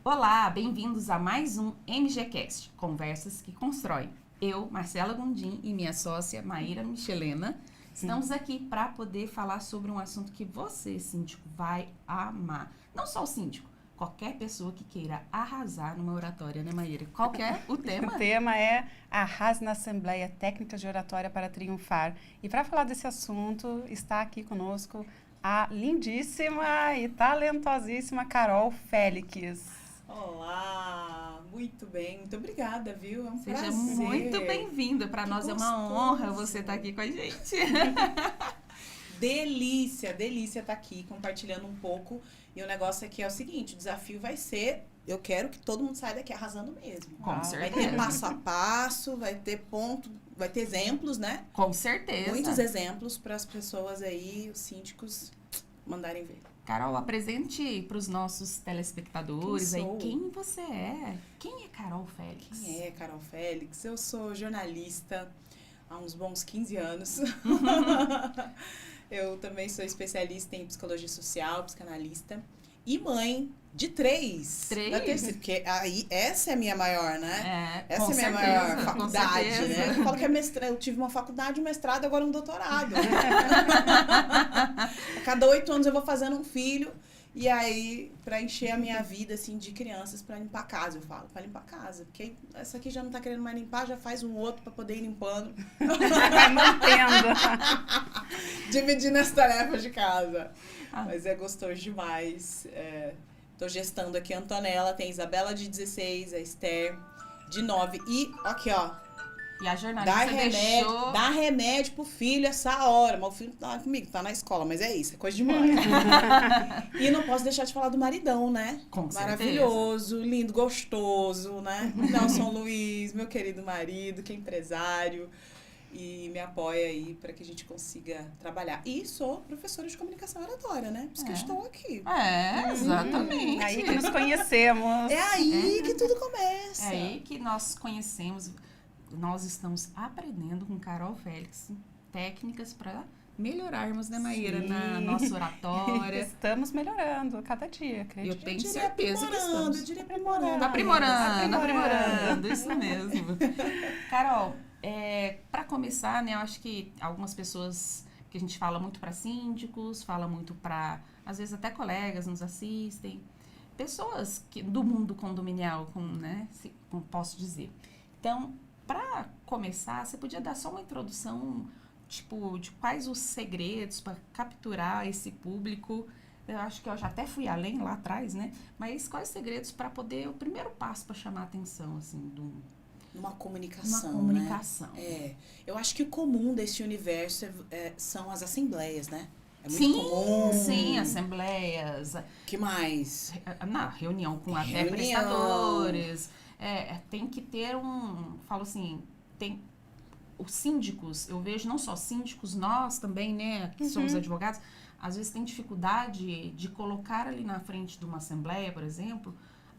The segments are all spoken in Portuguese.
Olá, bem-vindos a mais um MGCast, Conversas que Constroem. Eu, Marcela Gondim e minha sócia Maíra Michelena, estamos aqui para poder falar sobre um assunto que você, síndico, vai amar. Não só o síndico, qualquer pessoa que queira arrasar numa oratória, né, Maíra? Qual que é o tema? O tema é Arrase na Assembleia, Técnicas de Oratória para Triunfar. E para falar desse assunto, está aqui conosco a lindíssima e talentosíssima Carol Félix. Olá, muito bem, muito obrigada, viu? É um Seja prazer. muito bem-vinda, para nós é uma honra você estar aqui com a gente. Delícia estar aqui compartilhando um pouco. E o negócio aqui é o seguinte, o desafio vai ser, eu quero que todo mundo saia daqui arrasando mesmo. Com certeza. Vai ter passo a passo, vai ter ponto, vai ter exemplos, né? Com certeza. Muitos exemplos para as pessoas aí, os síndicos, mandarem ver. Carol, apresente para os nossos telespectadores Quem aí sou? quem você é. Quem é Carol Félix? Quem é Carol Félix? Eu sou jornalista há uns bons 15 anos. Eu também sou especialista em psicologia social, psicanalista. E mãe de 3. Três? Da terceira, porque aí, essa é a minha maior, né? É, Essa com é a minha certeza, maior com faculdade, certeza. né? Eu falo que eu tive uma faculdade, um mestrado, agora um doutorado. Né? A cada 8 anos eu vou fazendo um filho. E aí, pra encher a minha vida, assim, de crianças, pra limpar a casa, eu falo, pra limpar a casa. Porque essa aqui já não tá querendo mais limpar, já faz um outro pra poder ir limpando. Vai mantendo. Dividindo as tarefas de casa. Ah. Mas é gostoso demais. Tô gestando aqui a Antonella, tem a Isabela de 16, a Esther de 9. E aqui, ó, E a jornalista deixou... dá remédio pro filho essa hora. Mas o filho tá comigo, tá na escola, mas é isso, é coisa de mãe. E não posso deixar de falar do maridão, né? Com certeza. Maravilhoso, lindo, gostoso, né? Nelson Luiz, meu querido marido, que é empresário. E me apoia aí para que a gente consiga trabalhar. E sou professora de comunicação oratória, né? Por isso que eu estou aqui. É, exatamente. É aí que nos conhecemos. É aí que tudo começa. É aí que nós conhecemos, nós estamos aprendendo com Carol Félix técnicas para melhorarmos, né, Maíra, Sim. na nossa oratória. Estamos melhorando a cada dia, acredito. Eu tenho diria certeza que estamos. Eu diria aprimorando. Aprimorando, isso mesmo. Carol, para começar, né, eu acho que algumas pessoas que a gente fala muito para síndicos, fala muito para, às vezes até colegas nos assistem, pessoas do mundo condominial, né, como posso dizer. Então, para começar, você podia dar só uma introdução, tipo, de quais os segredos para capturar esse público. Eu acho que eu já até fui além lá atrás, né? Mas quais os segredos para poder, o primeiro passo para chamar a atenção, assim, Uma comunicação, uma comunicação. né? Eu acho que o comum desse universo são as assembleias, né? É muito Sim, comum. sim, assembleias, Que mais? na reunião com até Reunião. prestadores. Tem que ter falo assim, tem os síndicos, eu vejo não só síndicos, nós também, né, que somos advogados, às vezes tem dificuldade de colocar ali na frente de uma assembleia, por exemplo,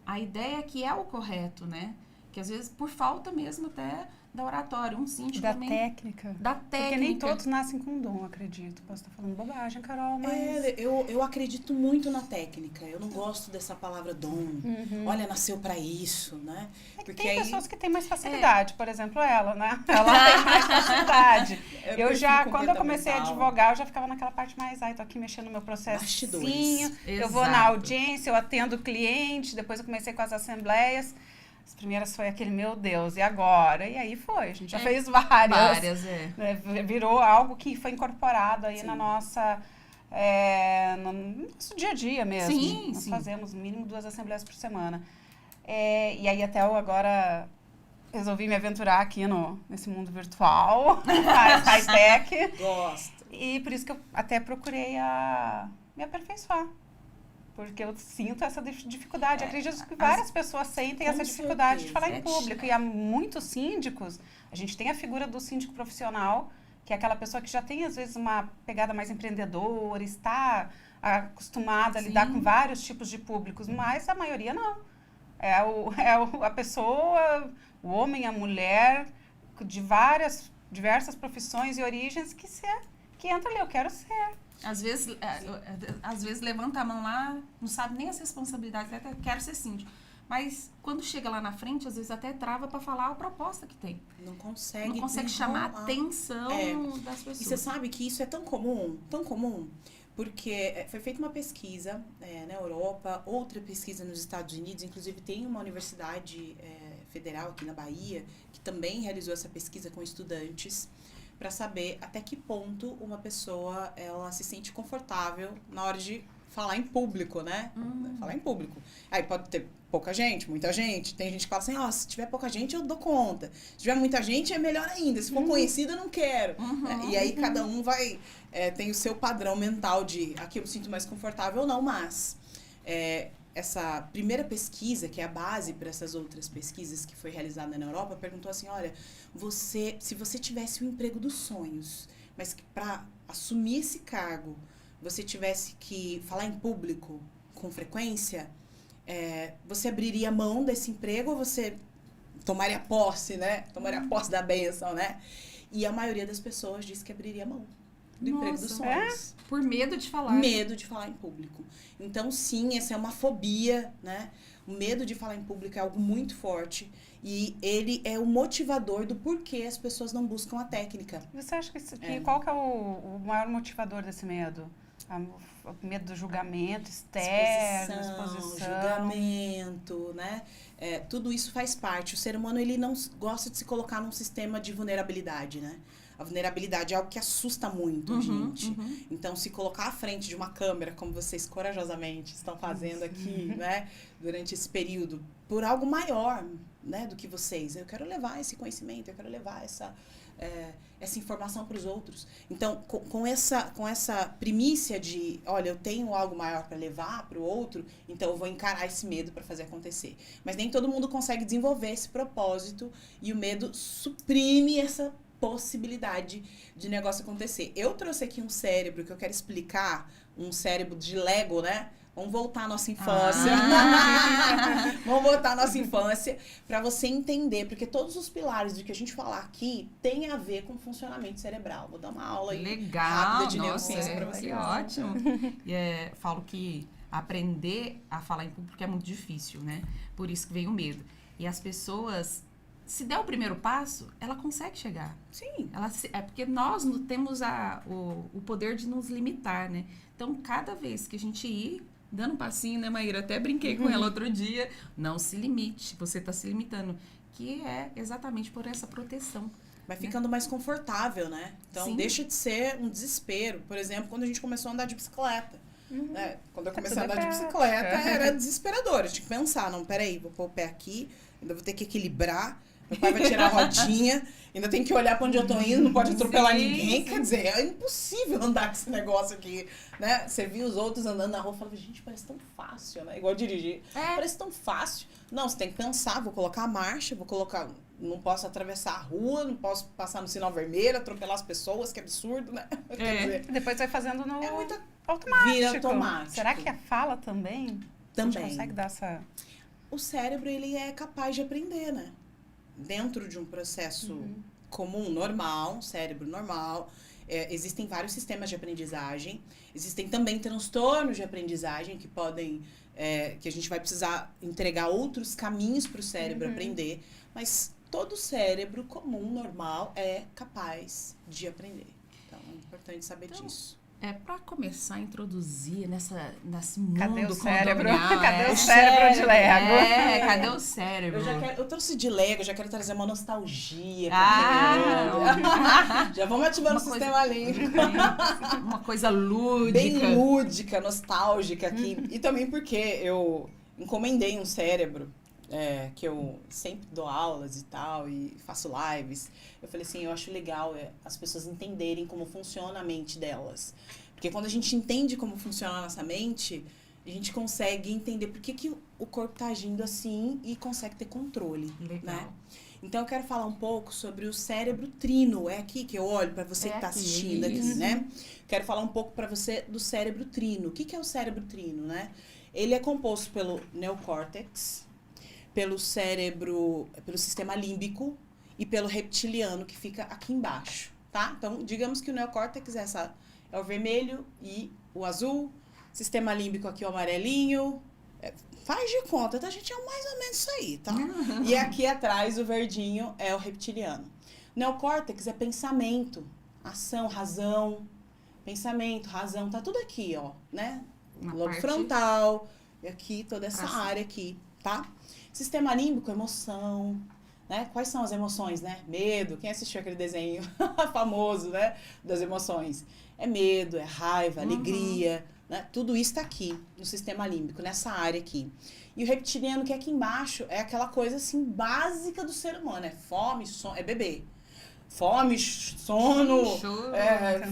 a ideia que é o correto, né? Que às vezes por falta mesmo até da oratória, um síndico Da também... técnica. Da técnica. Porque nem todos nascem com dom, acredito. Posso estar falando bobagem, Carol, mas... Eu acredito muito na técnica. Eu não gosto dessa palavra dom. Olha, nasceu pra isso, né? Porque tem pessoas que têm mais facilidade, por exemplo, ela, né? Ela tem mais facilidade. Eu já, quando eu comecei a advogar, eu já ficava naquela parte mais, tô aqui mexendo no meu processinho, Bastidores. eu vou na audiência, eu atendo o cliente, depois eu comecei com as assembleias. As primeiras foi aquele, meu Deus, e agora? E aí foi, a gente já fez várias. Né? Virou algo que foi incorporado aí na nossa... no nosso dia a dia mesmo. Sim, Nós fazemos no mínimo 2 assembleias por semana. E aí até eu agora resolvi me aventurar aqui nesse mundo virtual, high-tech. Gosto. E por isso que eu até procurei me aperfeiçoar. Porque eu sinto essa dificuldade. Acredito que várias pessoas sentem essa dificuldade de falar em público. E há muitos síndicos, a gente tem a figura do síndico profissional, que é aquela pessoa que já tem, às vezes, uma pegada mais empreendedora, está acostumada a lidar com vários tipos de públicos, mas a maioria não. A pessoa, o homem, a mulher, de diversas profissões e origens que entra ali, eu quero ser. Às vezes levanta a mão lá, não sabe nem as responsabilidades, até quero ser síndico. Mas quando chega lá na frente, às vezes até trava para falar a proposta que tem. Não consegue chamar a atenção das pessoas. E você sabe que isso é tão comum, porque foi feita uma pesquisa na Europa, outra pesquisa nos Estados Unidos, inclusive tem uma universidade federal aqui na Bahia, que também realizou essa pesquisa com estudantes, para saber até que ponto uma pessoa ela se sente confortável na hora de falar em público, né? Falar em público. Aí pode ter pouca gente, muita gente. Tem gente que fala assim, se tiver pouca gente, eu dou conta. Se tiver muita gente, é melhor ainda. Se for conhecido, eu não quero. E aí, cada um tem o seu padrão mental de aqui eu me sinto mais confortável ou não, mas essa primeira pesquisa, que é a base para essas outras pesquisas que foi realizada na Europa, perguntou assim, olha, se você tivesse o emprego dos sonhos, mas que para assumir esse cargo, você tivesse que falar em público com frequência, você abriria mão desse emprego ou você tomaria posse, né? Tomaria posse da bênção, né? E a maioria das pessoas disse que abriria mão do emprego dos sonhos. Por medo de falar. Medo de falar em público. Então, sim, essa é uma fobia, né? O medo de falar em público é algo muito forte. E ele é o motivador do porquê as pessoas não buscam a técnica. Você acha que qual que é o maior motivador desse medo? O medo do julgamento externo, exposição, julgamento, né? Tudo isso faz parte. O ser humano, ele não gosta de se colocar num sistema de vulnerabilidade, né? A vulnerabilidade é algo que assusta muito a gente. Então, se colocar à frente de uma câmera, como vocês corajosamente estão fazendo aqui, né? Durante esse período, por algo maior, né? Do que vocês. Eu quero levar esse conhecimento, eu quero levar essa informação para os outros. Então, com essa primícia de, olha, eu tenho algo maior para levar para o outro, então eu vou encarar esse medo para fazer acontecer. Mas nem todo mundo consegue desenvolver esse propósito e o medo suprime essa possibilidade de negócio acontecer. Eu trouxe aqui um cérebro que eu quero explicar, um cérebro de Lego, né? Vamos voltar à nossa infância. Vamos voltar à nossa infância para você entender, porque todos os pilares do que a gente falar aqui tem a ver com funcionamento cerebral. Vou dar uma aula aí rápida de neurociência para vocês. Ótimo. Falo que aprender a falar em público é muito difícil, né? Por isso que vem o medo. E as pessoas, se der o primeiro passo, ela consegue chegar. Sim. Porque nós temos o poder de nos limitar, né? Então, cada vez que a gente ir dando um passinho, né, Maíra? Até brinquei com ela outro dia. Não se limite, você está se limitando. Que é exatamente por essa proteção. Vai ficando mais confortável, né? Então, Sim. Deixa de ser um desespero. Por exemplo, quando a gente começou a andar de bicicleta. Né? Quando eu comecei a andar de bicicleta, era desesperador. Eu tinha que pensar, não, peraí, vou pôr o pé aqui, ainda vou ter que equilibrar. Meu pai vai tirar a rodinha, ainda tem que olhar para onde eu tô indo, não pode atropelar ninguém. Quer dizer, é impossível andar com esse negócio aqui, né? Você viu os outros andando na rua e falava, gente, parece tão fácil, né? Igual dirigir. Parece tão fácil. Não, você tem que pensar, vou colocar a marcha, não posso atravessar a rua, não posso passar no sinal vermelho, atropelar as pessoas, que absurdo, né? Quer dizer, depois vai fazendo no muito automático. Vira automático. Será que a fala também? Também. A gente consegue dar essa... O cérebro, ele é capaz de aprender, né? Dentro de um processo comum, normal, um cérebro normal, existem vários sistemas de aprendizagem, existem também transtornos de aprendizagem que podem, que a gente vai precisar entregar outros caminhos para o cérebro aprender, mas todo cérebro comum, normal, é capaz de aprender. Então, é importante saber disso. Para começar a introduzir nesse mundo Cadê o cérebro? condominial, Cadê o cérebro de Lego? Cadê o cérebro? Eu trouxe de Lego, já quero trazer uma nostalgia. Já vamos ativando o sistema límbico. Uma coisa lúdica. Bem lúdica, nostálgica aqui. E também porque eu encomendei um cérebro, que eu sempre dou aulas e tal, e faço lives. Eu falei assim, eu acho legal as pessoas entenderem como funciona a mente delas. Porque quando a gente entende como funciona a nossa mente, a gente consegue entender por que o corpo está agindo assim e consegue ter controle. Legal. Né? Então, eu quero falar um pouco sobre o cérebro trino. É aqui que eu olho para você que está assistindo aqui, né? Quero falar um pouco para você do cérebro trino. O que é o cérebro trino, né? Ele é composto pelo neocórtex, pelo sistema límbico e pelo reptiliano, que fica aqui embaixo, tá? Então, digamos que o neocórtex é o vermelho e o azul, sistema límbico aqui é o amarelinho, faz de conta, tá, gente? É mais ou menos isso aí, tá? E aqui atrás, o verdinho é o reptiliano. Neocórtex é pensamento, ação, razão, pensamento, razão, tá tudo aqui, ó, né? Lobo frontal, e aqui, toda essa área aqui, tá? Sistema límbico, emoção, né? Quais são as emoções, né? Medo, quem assistiu aquele desenho famoso, né? Das emoções. É medo, é raiva, alegria, né? Tudo isso tá aqui, no sistema límbico, nessa área aqui. E o reptiliano, que é aqui embaixo, é aquela coisa, assim, básica do ser humano. É fome, sono, é beber. Fome, sono,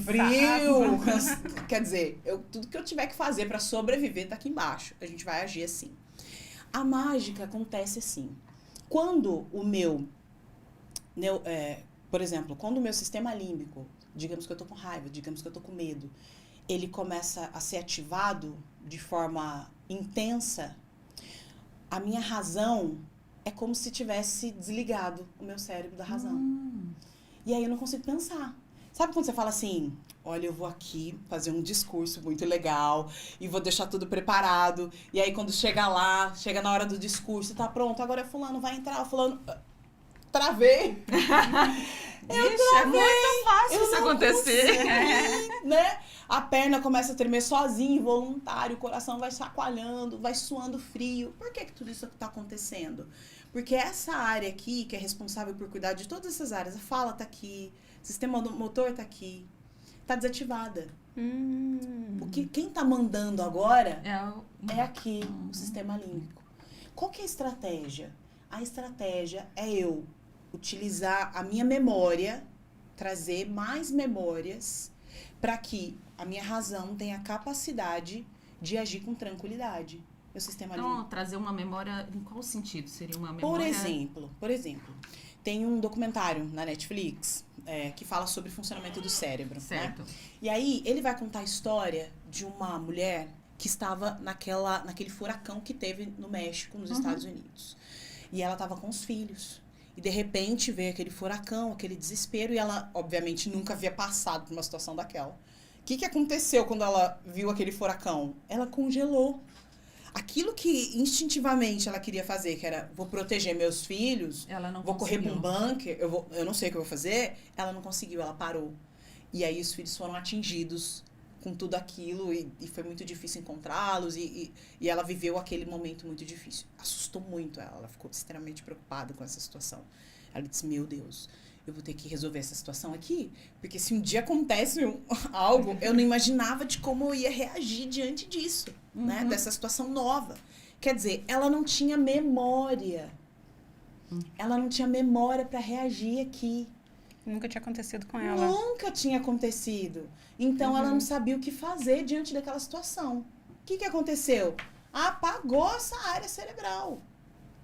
frio. Quer dizer, tudo que eu tiver que fazer para sobreviver tá aqui embaixo. A gente vai agir assim. A mágica acontece assim. Quando o meu... por exemplo, quando o meu sistema límbico, digamos que eu tô com raiva, digamos que eu tô com medo, ele começa a ser ativado de forma intensa, a minha razão é como se tivesse desligado o meu cérebro da razão. E aí eu não consigo pensar. Sabe quando você fala assim, olha, eu vou aqui fazer um discurso muito legal e vou deixar tudo preparado. E aí quando chega lá, chega na hora do discurso, tá pronto, agora fulano vai entrar, fulano... Travei. É muito fácil isso acontecer. Né? A perna começa a tremer sozinha, involuntário, o coração vai chacoalhando, vai suando frio. Por que tudo isso está acontecendo? Porque essa área aqui, que é responsável por cuidar de todas essas áreas, a fala tá aqui, o sistema motor tá aqui, tá desativada. Porque quem tá mandando agora é aqui, o sistema límbico. Qual que é a estratégia? A estratégia é eu utilizar a minha memória, trazer mais memórias para que a minha razão tenha a capacidade de agir com tranquilidade. O sistema límbico. Trazer uma memória, em qual sentido? Seria uma memória... Por exemplo, tem um documentário na Netflix que fala sobre o funcionamento do cérebro. Certo. Né? E aí, ele vai contar a história de uma mulher que estava naquele furacão que teve no México, nos Estados Unidos. E ela estava com os filhos. E, de repente, veio aquele furacão, aquele desespero, e ela, obviamente, nunca havia passado por uma situação daquela. O que aconteceu quando ela viu aquele furacão? Ela congelou. Aquilo que instintivamente ela queria fazer, que era, vou proteger meus filhos, vou correr para um bunker, eu não sei o que eu vou fazer, ela não conseguiu, ela parou. E aí os filhos foram atingidos com tudo aquilo e foi muito difícil encontrá-los e ela viveu aquele momento muito difícil. Assustou muito ela ficou extremamente preocupada com essa situação. Ela disse, meu Deus, eu vou ter que resolver essa situação aqui, porque se um dia acontece algo, eu não imaginava de como eu ia reagir diante disso, né? Dessa situação nova. Quer dizer, ela não tinha memória. Ela não tinha memória para reagir aqui. Nunca tinha acontecido com ela. Nunca tinha acontecido. Então, ela não sabia o que fazer diante daquela situação. O que aconteceu? Apagou essa área cerebral.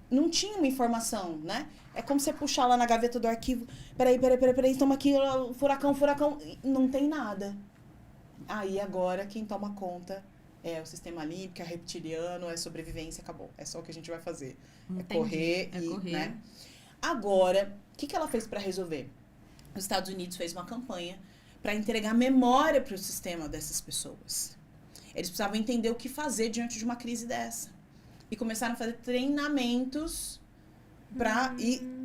Não tinha uma informação, né? É como você puxar lá na gaveta do arquivo. Peraí, toma aqui, furacão. Não tem nada. Aí, agora, quem toma conta é o sistema límbico, é reptiliano, é sobrevivência, acabou. É só o que a gente vai fazer. Entendi. É correr e, né? Agora, o que ela fez para resolver? Os Estados Unidos fez uma campanha para entregar memória para o sistema dessas pessoas. Eles precisavam entender o que fazer diante de uma crise dessa. E começaram a fazer treinamentos para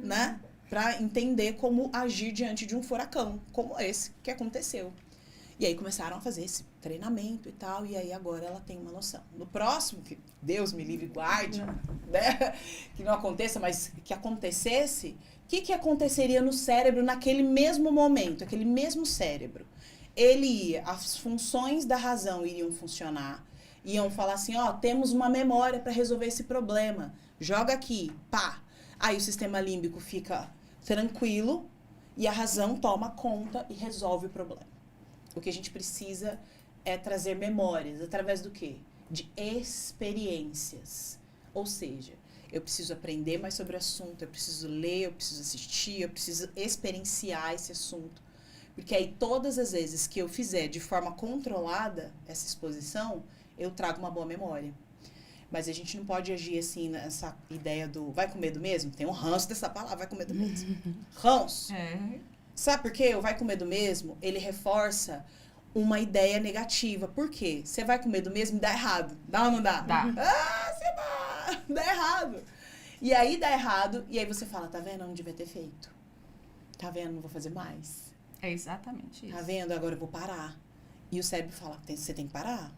né, para entender como agir diante de um furacão, como esse que aconteceu. E aí começaram a fazer esse treinamento e tal, e aí agora ela tem uma noção. No próximo, que Deus me livre e guarde, né, que não aconteça, mas que acontecesse, o que aconteceria no cérebro naquele mesmo momento, aquele mesmo cérebro? As funções da razão iriam funcionar, iam falar assim, temos uma memória para resolver esse problema, joga aqui, pá. Aí o sistema límbico fica tranquilo e a razão toma conta e resolve o problema. O que a gente precisa é trazer memórias, através do quê? De experiências. Ou seja, eu preciso aprender mais sobre o assunto, eu preciso ler, eu preciso assistir, eu preciso experienciar esse assunto. Porque aí todas as vezes que eu fizer de forma controlada essa exposição, eu trago uma boa memória. Mas a gente não pode agir assim nessa ideia do vai com medo mesmo? Tem um ranço dessa palavra, vai com medo mesmo. Ranço. Sabe por quê? O vai com medo mesmo, ele reforça uma ideia negativa. Por quê? Você vai com medo mesmo e dá errado. Dá ou não dá? Dá. Você dá! Dá errado. E aí dá errado, e aí você fala, tá vendo? Eu não devia ter feito. Tá vendo? Não vou fazer mais. É exatamente isso. Tá vendo? Agora eu vou parar. E o cérebro fala, você tem que parar.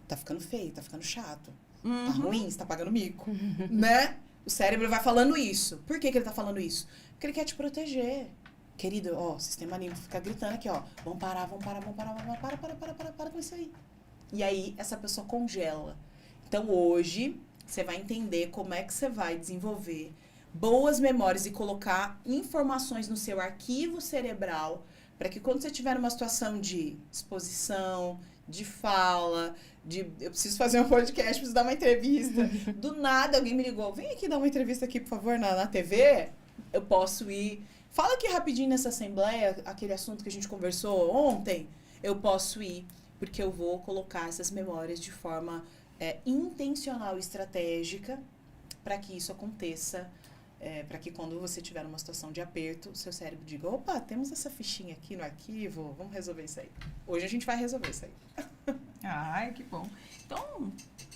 Tá ficando feio, tá ficando chato. Tá ruim, você tá pagando mico. Né? O cérebro vai falando isso. Por que ele tá falando isso? Porque ele quer te proteger. Querido, ó, o sistema límbico fica gritando aqui, ó. Vamos parar, para com isso aí. E aí, essa pessoa congela. Então, hoje, você vai entender como é que você vai desenvolver boas memórias e colocar informações no seu arquivo cerebral para que quando você tiver numa situação de exposição, de fala, eu preciso fazer um podcast, preciso dar uma entrevista. Do nada, alguém me ligou, vem aqui dar uma entrevista aqui, por favor, na TV. Eu posso ir. Fala aqui rapidinho nessa assembleia, aquele assunto que a gente conversou ontem. Eu posso ir, porque eu vou colocar essas memórias de forma intencional e estratégica para que isso aconteça. Para que quando você tiver numa situação de aperto, o seu cérebro diga, opa, temos essa fichinha aqui no arquivo, vamos resolver isso aí. Hoje a gente vai resolver isso aí. Ai, que bom. Então,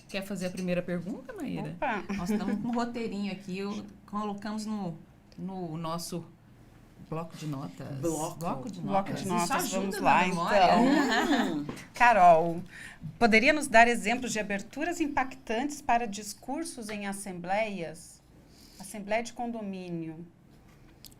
quer fazer a primeira pergunta, Maíra? Opa. Nós estamos com um roteirinho aqui, colocamos no nosso bloco de notas. Bloco de Bloco notas. de notas, Isso ajuda vamos na lá, memória. então. Carol, poderia nos dar exemplos de aberturas impactantes para discursos em assembleias? Assembleia de condomínio.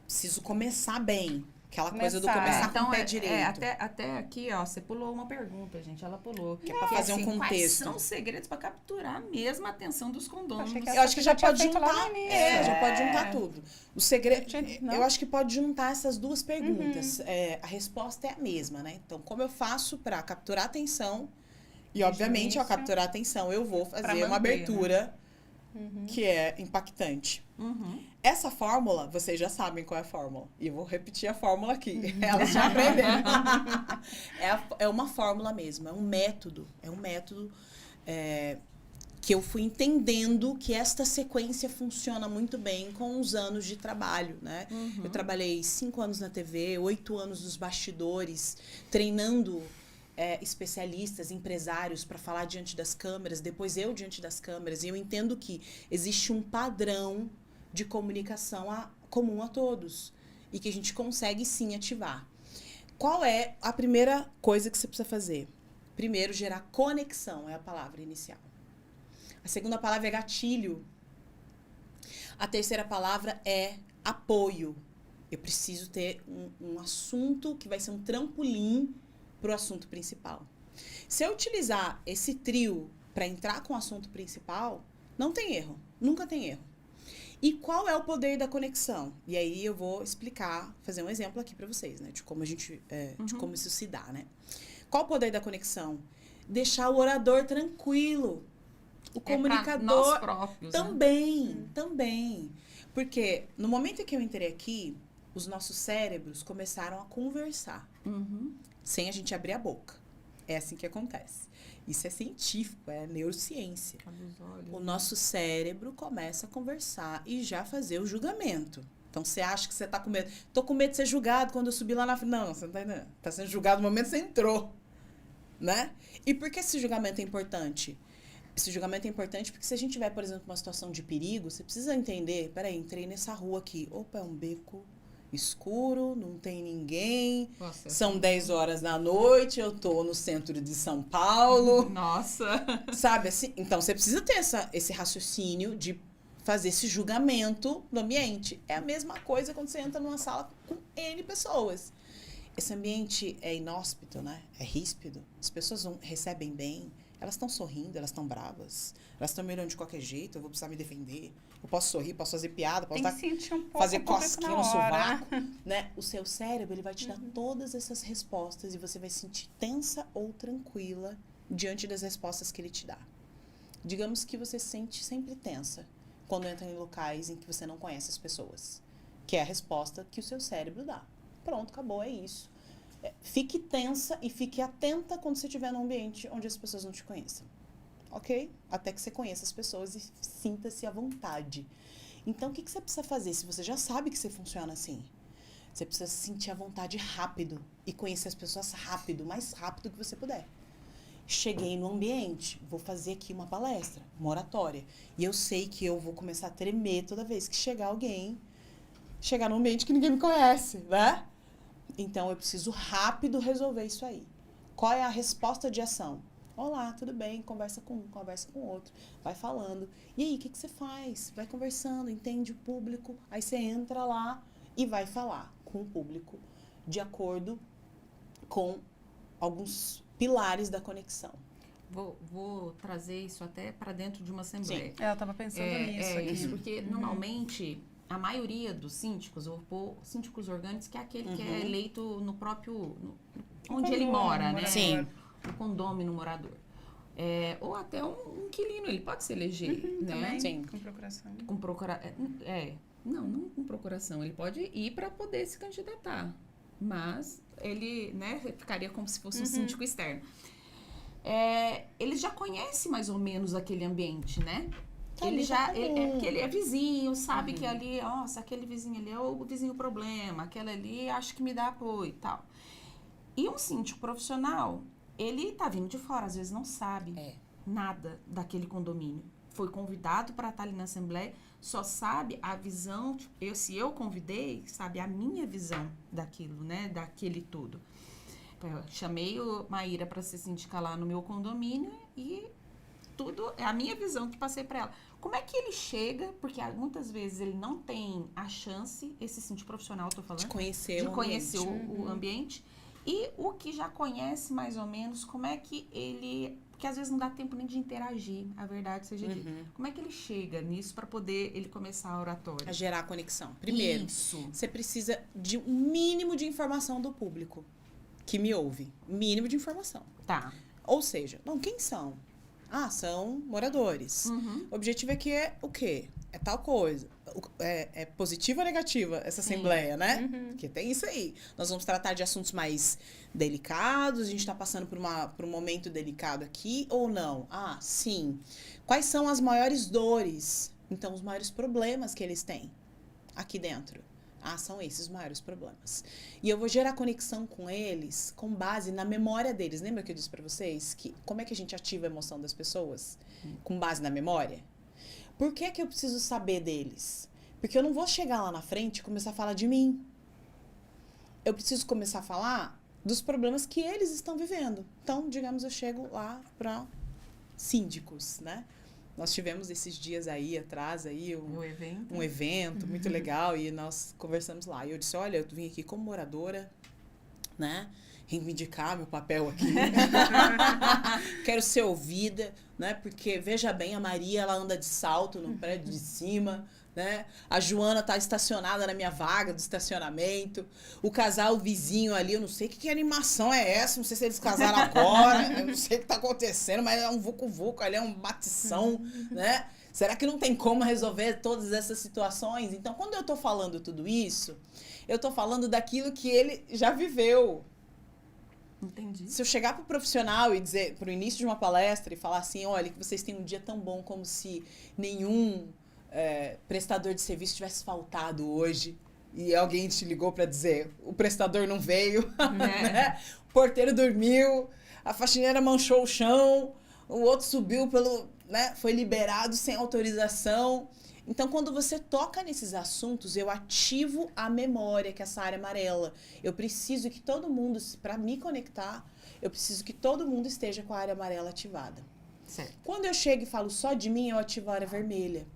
Preciso começar bem. Aquela coisa do Começar. começar com Então, o pé direito. até aqui, ó, você pulou uma pergunta, gente. Ela pulou. Que é pra fazer um Quais contexto. são os segredos para capturar mesmo a atenção dos condôminos? Achei que Eu acho que já tinha pode feito lá juntar. no início. Já pode juntar tudo. O segredo. Não? Eu acho que pode juntar essas duas perguntas. A resposta é a mesma, né? Então, como eu faço para capturar a atenção? E, obviamente, ao início. capturar a atenção, eu vou fazer manter, uma abertura Né? que é impactante. Essa fórmula, vocês já sabem qual é a fórmula. E eu vou repetir a fórmula aqui. Elas já aprenderam. É uma fórmula mesmo, é um método. Que eu fui entendendo que esta sequência funciona muito bem com os anos de trabalho, né? Eu trabalhei 5 anos na TV, 8 anos nos bastidores, treinando especialistas, empresários para falar diante das câmeras, depois eu diante das câmeras, e eu entendo que existe um padrão de comunicação comum a todos e que a gente consegue sim ativar. Qual é a primeira coisa que você precisa fazer? Primeiro, gerar conexão, é a palavra inicial. A segunda palavra é gatilho. A terceira palavra é apoio. Eu preciso ter um assunto que vai ser um trampolim para o assunto principal. Se eu utilizar esse trio para entrar com o assunto principal, não tem erro, nunca tem erro. E qual é o poder da conexão? E aí eu vou explicar, fazer um exemplo aqui para vocês, né, de como de como isso se dá, né? Qual o poder da conexão? Deixar o orador tranquilo. O comunicador nós próprios, também. Porque no momento em que eu entrei aqui, os nossos cérebros começaram a conversar. Sem a gente abrir a boca. É assim que acontece. Isso é científico, é neurociência. O nosso cérebro começa a conversar e já fazer o julgamento. Então, você acha que você tá com medo. Tô com medo de ser julgado quando eu subir lá na frente. Não, você não tá entendendo. Tá sendo julgado no momento que você entrou. Né? E por que esse julgamento é importante? Esse julgamento é importante porque se a gente tiver, por exemplo, uma situação de perigo, você precisa entender, peraí, entrei nessa rua aqui. Opa, é um beco escuro, não tem ninguém. Nossa, são 10 horas da noite, eu tô no centro de São Paulo. Nossa! Sabe assim? Então, você precisa ter esse raciocínio de fazer esse julgamento no ambiente. É a mesma coisa quando você entra numa sala com N pessoas. Esse ambiente é inóspito, né? É ríspido. As pessoas não recebem bem. Elas estão sorrindo, elas estão bravas. Elas estão me olhando de qualquer jeito, eu vou precisar me defender. Eu posso sorrir, posso fazer piada, posso fazer cosquinha no sovaco. Né? O seu cérebro, ele vai te dar todas essas respostas e você vai se sentir tensa ou tranquila diante das respostas que ele te dá. Digamos que você se sente sempre tensa quando entra em locais em que você não conhece as pessoas. Que é a resposta que o seu cérebro dá. Pronto, acabou, é isso. Fique tensa e fique atenta quando você estiver num ambiente onde as pessoas não te conheçam. ok? Até que você conheça as pessoas e sinta-se à vontade. Então, o que você precisa fazer? Se você já sabe que você funciona assim, você precisa se sentir à vontade rápido e conhecer as pessoas rápido, mais rápido que você puder. Cheguei no ambiente, vou fazer aqui uma palestra, uma oratória. E eu sei que eu vou começar a tremer toda vez que chegar alguém, chegar num ambiente que ninguém me conhece, né? Então, eu preciso rápido resolver isso aí. Qual é a resposta de ação? Olá, tudo bem? Conversa com um, conversa com outro. Vai falando. E aí, o que você faz? Vai conversando, entende o público. Aí você entra lá e vai falar com o público de acordo com alguns pilares da conexão. Vou trazer isso até para dentro de uma assembleia. Eu estava pensando nisso aqui. Isso, porque normalmente a maioria dos síndicos, eu vou pôr síndicos orgânicos, que é aquele que é eleito no próprio... onde ele mora, né? Sim. O condômino morador. Ou até um inquilino, ele pode se eleger, né? Também, Sim. com procuração. Com não com procuração. Ele pode ir para poder se candidatar. Mas ele, né, ficaria como se fosse um síndico externo. Ele já conhece mais ou menos aquele ambiente, né? Porque ele é vizinho, sabe que ali, nossa, aquele vizinho ali é o vizinho problema, aquela ali acho que me dá apoio e tal. E um síndico profissional, ele tá vindo de fora, às vezes não sabe nada daquele condomínio. Foi convidado para estar ali na assembleia, só sabe a visão, se eu convidei, sabe a minha visão daquilo, né, daquele todo. Eu chamei o Maíra para ser síndica lá no meu condomínio e tudo é a minha visão que passei para ela. Como é que ele chega, porque muitas vezes ele não tem a chance, esse síndico profissional, tô falando, De conhecer o ambiente. E o que já conhece mais ou menos, como é que ele... Porque às vezes não dá tempo nem de interagir, a verdade seja dita. Como é que ele chega nisso para poder ele começar a oratória? A gerar conexão. Primeiro, você precisa de um mínimo de informação do público que me ouve. Mínimo de informação. Tá. Ou seja, quem são? São moradores. O objetivo aqui é o quê? É tal coisa. É positiva ou negativa essa assembleia, né? Porque tem isso aí. Nós vamos tratar de assuntos mais delicados, a gente está passando por um momento delicado aqui ou não? Sim. Quais são as maiores dores? Então, os maiores problemas que eles têm aqui dentro? São esses os maiores problemas. E eu vou gerar conexão com eles com base na memória deles. Lembra que eu disse para vocês que como é que a gente ativa a emoção das pessoas? Com base na memória? Por que eu preciso saber deles? Porque eu não vou chegar lá na frente e começar a falar de mim. Eu preciso começar a falar dos problemas que eles estão vivendo. Então, digamos, eu chego lá para síndicos, né? Nós tivemos esses dias aí atrás aí um evento muito legal e nós conversamos lá. E eu disse, olha, eu vim aqui como moradora, né? Reivindicar meu papel aqui. Quero ser ouvida, né? Porque, veja bem, a Maria, ela anda de salto no prédio de cima, né? A Joana tá estacionada na minha vaga do estacionamento. O casal vizinho ali, eu não sei que animação é essa, não sei se eles casaram agora, eu não sei o que tá acontecendo, mas é um vucu-vucu ali, é um batição, né? Será que não tem como resolver todas essas situações? Então, quando eu tô falando tudo isso, eu tô falando daquilo que ele já viveu. Entendi. Se eu chegar pro profissional e dizer, pro início de uma palestra e falar assim, olha, que vocês têm um dia tão bom como se nenhum prestador de serviço tivesse faltado hoje e alguém te ligou para dizer, o prestador não veio, né? O porteiro dormiu, a faxineira manchou o chão, o outro subiu né? Foi liberado sem autorização. Então, quando você toca nesses assuntos, eu ativo a memória, que é essa área amarela. Eu preciso que todo mundo, para me conectar, eu preciso que todo mundo esteja com a área amarela ativada. Certo. Quando eu chego e falo só de mim, eu ativo a área vermelha.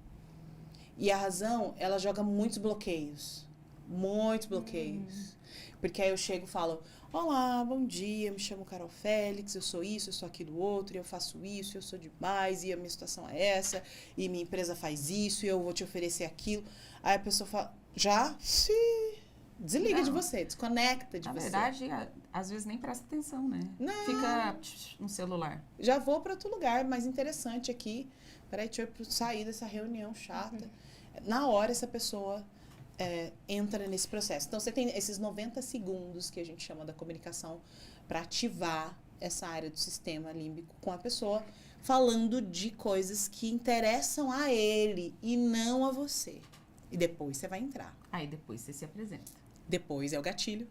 E a razão, ela joga muitos bloqueios. Muitos bloqueios. Porque aí eu chego e falo, olá, bom dia, me chamo Carol Félix, eu sou isso, eu sou aquilo outro, e eu faço isso, eu sou demais, e a minha situação é essa, e minha empresa faz isso, e eu vou te oferecer aquilo. Aí a pessoa fala, já se desliga de você, desconecta de você. Na verdade, às vezes nem presta atenção, né? Não. Fica no celular. Já vou para outro lugar mais interessante aqui. Peraí, deixa eu sair dessa reunião chata. Na hora, essa pessoa entra nesse processo. Então, você tem esses 90 segundos que a gente chama da comunicação para ativar essa área do sistema límbico com a pessoa, falando de coisas que interessam a ele e não a você. E depois você vai entrar. Aí depois você se apresenta. Depois é o gatilho.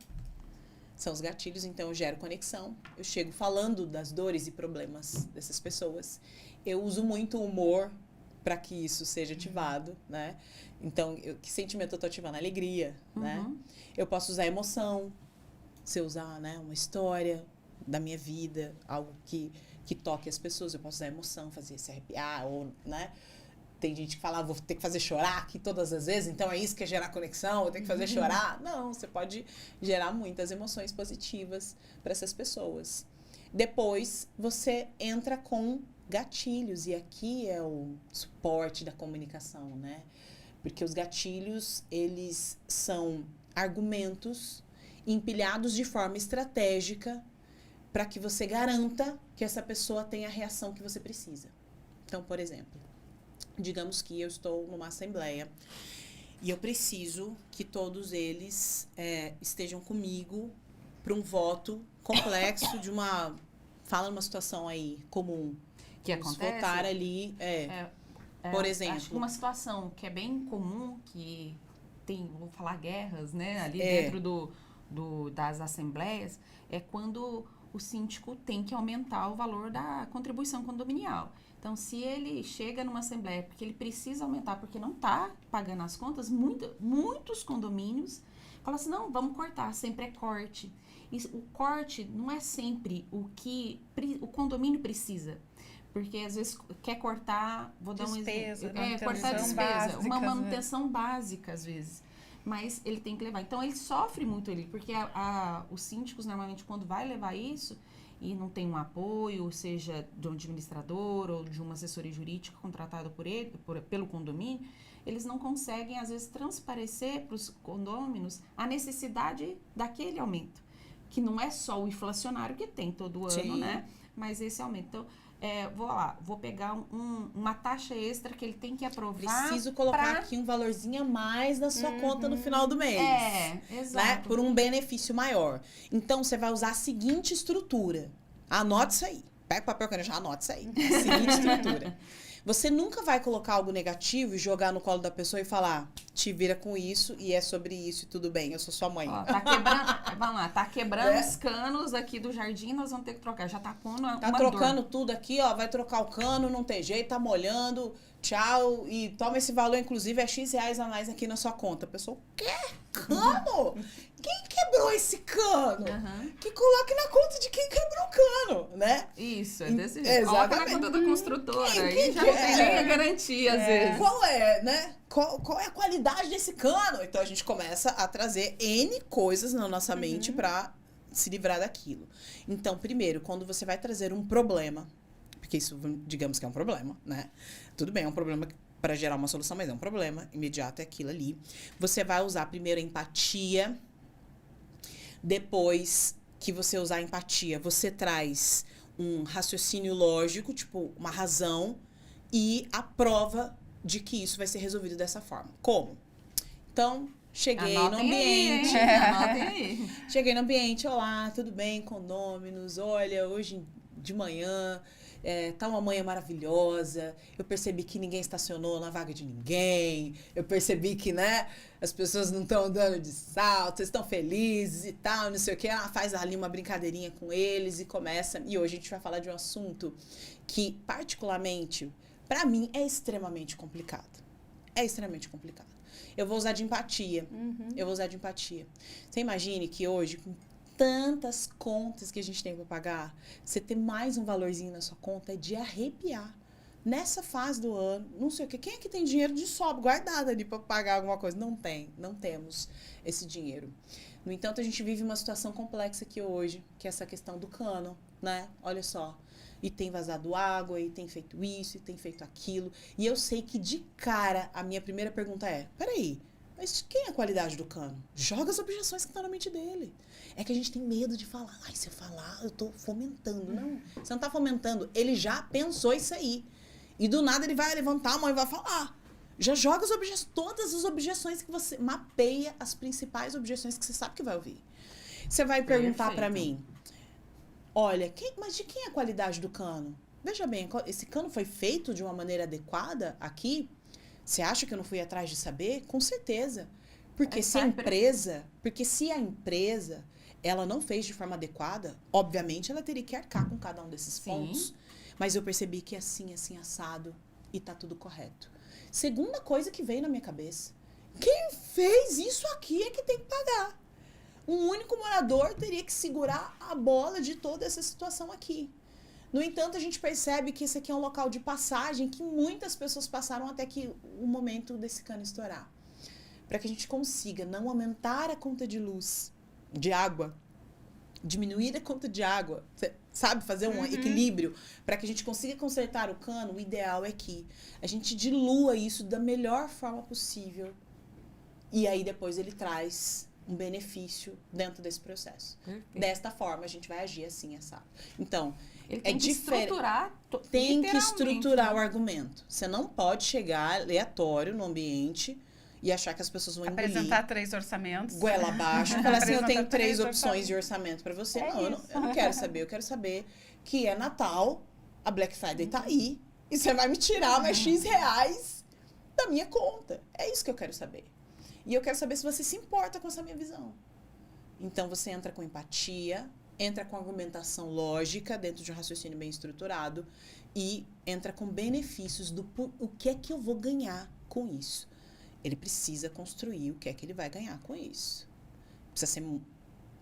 São os gatilhos, então eu gero conexão. Eu chego falando das dores e problemas dessas pessoas. Eu uso muito o humor para que isso seja ativado, né? Então, que sentimento eu tô ativando? Alegria, né? Eu posso usar emoção. Se eu usar, né, uma história da minha vida, algo que toque as pessoas, eu posso usar emoção, fazer se arrepiar, ou, né? Tem gente que fala, vou ter que fazer chorar aqui todas as vezes, então é isso que é gerar conexão, eu tenho que fazer chorar. Não, você pode gerar muitas emoções positivas para essas pessoas. Depois, você entra com gatilhos, e aqui é o suporte da comunicação, né? Porque os gatilhos, eles são argumentos empilhados de forma estratégica para que você garanta que essa pessoa tenha a reação que você precisa. Então, por exemplo, digamos que eu estou numa assembleia e eu preciso que todos eles estejam comigo para um voto complexo de uma... Fala numa situação aí comum. Que Vamos acontece? votar ali, por exemplo. Acho que uma situação que é bem comum, que tem, vou falar guerras, né? Ali dentro das assembleias, é quando o síndico tem que aumentar o valor da contribuição condominial. Então, se ele chega numa assembleia porque ele precisa aumentar, porque não está pagando as contas, muitos condomínios falam assim, não, vamos cortar, sempre é corte. E o corte não é sempre o que o condomínio precisa. Porque às vezes quer cortar, vou dar um exemplo. Cortar despesa, uma manutenção básica, às vezes. Mas ele tem que levar. Então, ele sofre muito ali, porque os síndicos, normalmente, quando vai levar isso, e não tem um apoio, seja de um administrador ou de uma assessoria jurídica contratada por ele, pelo condomínio, eles não conseguem, às vezes, transparecer para os condôminos a necessidade daquele aumento. Que não é só o inflacionário que tem todo ano, né? Mas esse aumento. Então, vou pegar uma taxa extra que ele tem que aprovar. Preciso colocar aqui um valorzinho a mais na sua conta no final do mês. Exato. Né? Por um benefício maior. Então, você vai usar a seguinte estrutura. Anote isso aí. Pega o papel e caneta, já anote isso aí. A seguinte estrutura. Você nunca vai colocar algo negativo e jogar no colo da pessoa e falar, te vira com isso e é sobre isso e tudo bem, eu sou sua mãe. Ó, tá quebrando, vamos lá, tá quebrando os canos aqui do jardim, nós vamos ter que trocar. Já tá pondo uma trocando dor. tudo aqui, ó, vai trocar o cano, não tem jeito, tá molhando, tchau, e toma esse valor, inclusive é X a mais aqui na sua conta. A pessoa, quê? Cano? Quem quebrou esse cano? Que coloque na conta de quem quebrou o cano, né? Isso, é desse jeito. Coloca na conta da construtora, aí já não tem nem a garantia, às vezes. Qual é, né? Qual é a qualidade desse cano? Então, a gente começa a trazer N coisas na nossa mente pra se livrar daquilo. Então, primeiro, quando você vai trazer um problema, porque isso, digamos que é um problema, né? Tudo bem, é um problema para gerar uma solução, mas é um problema imediato, é aquilo ali. Você vai usar primeiro a empatia. Depois que você usar a empatia, você traz um raciocínio lógico, tipo, uma razão, e a prova de que isso vai ser resolvido dessa forma. Como? Então, cheguei no ambiente. Anotem aí. Cheguei no ambiente, olá, tudo bem, condôminos? Olha, hoje de manhã... tá uma manhã maravilhosa, eu percebi que ninguém estacionou na vaga de ninguém, eu percebi que, né, as pessoas não estão andando de salto, vocês estão felizes e tal, não sei o que, ela faz ali uma brincadeirinha com eles e começa, e hoje a gente vai falar de um assunto que, particularmente, pra mim, é extremamente complicado. É extremamente complicado. Eu vou usar de empatia. Você imagine que hoje, com tantas contas que a gente tem para pagar, você ter mais um valorzinho na sua conta é de arrepiar. Nessa fase do ano, não sei o que. Quem é que tem dinheiro de sobra guardado ali para pagar alguma coisa? Não temos esse dinheiro. No entanto, a gente vive uma situação complexa aqui hoje, que é essa questão do cano, né? Olha só. E tem vazado água, e tem feito isso, e tem feito aquilo. E eu sei que de cara, a minha primeira pergunta é, peraí, mas quem é a qualidade do cano? Joga as objeções que estão na mente dele. É que a gente tem medo de falar. Ai, se eu falar, eu tô fomentando. Não, você não tá fomentando. Ele já pensou isso aí. E do nada ele vai levantar a mão e vai falar. Já joga todas as objeções que você... Mapeia as principais objeções que você sabe que vai ouvir. Você vai perguntar pra mim. Olha, mas de quem é a qualidade do cano? veja bem, esse cano foi feito de uma maneira adequada aqui? Você acha que eu não fui atrás de saber? Com certeza. Porque se a empresa ela não fez de forma adequada, obviamente ela teria que arcar com cada um desses pontos. Mas eu percebi que é assim, assado, e tá tudo correto. Segunda coisa que veio na minha cabeça. Quem fez isso aqui é que tem que pagar. Um único morador teria que segurar a bola de toda essa situação aqui. No entanto, a gente percebe que esse aqui é um local de passagem que muitas pessoas passaram até que o momento desse cano estourar. Para que a gente consiga não aumentar a conta de luz, de água, diminuir a conta de água, sabe? Fazer um equilíbrio. Para que a gente consiga consertar o cano, o ideal é que a gente dilua isso da melhor forma possível. E aí depois ele traz um benefício dentro desse processo. Desta forma, a gente vai agir assim, assado. Então, ele tem que estruturar. Tem que estruturar o argumento. Você não pode chegar aleatório no ambiente e achar que as pessoas vão engolir. Apresentar 3 orçamentos. Goela abaixo. Falar assim, eu tenho 3 opções de orçamento para você. Não, eu não quero saber. Eu quero saber que é Natal, a Black Friday tá aí, e você vai me tirar mais X reais da minha conta. É isso que eu quero saber. E eu quero saber se você se importa com essa minha visão. Então, você entra com empatia, entra com argumentação lógica, dentro de um raciocínio bem estruturado, e entra com benefícios do o que é que eu vou ganhar com isso. Ele precisa construir o que é que ele vai ganhar com isso. Precisa ser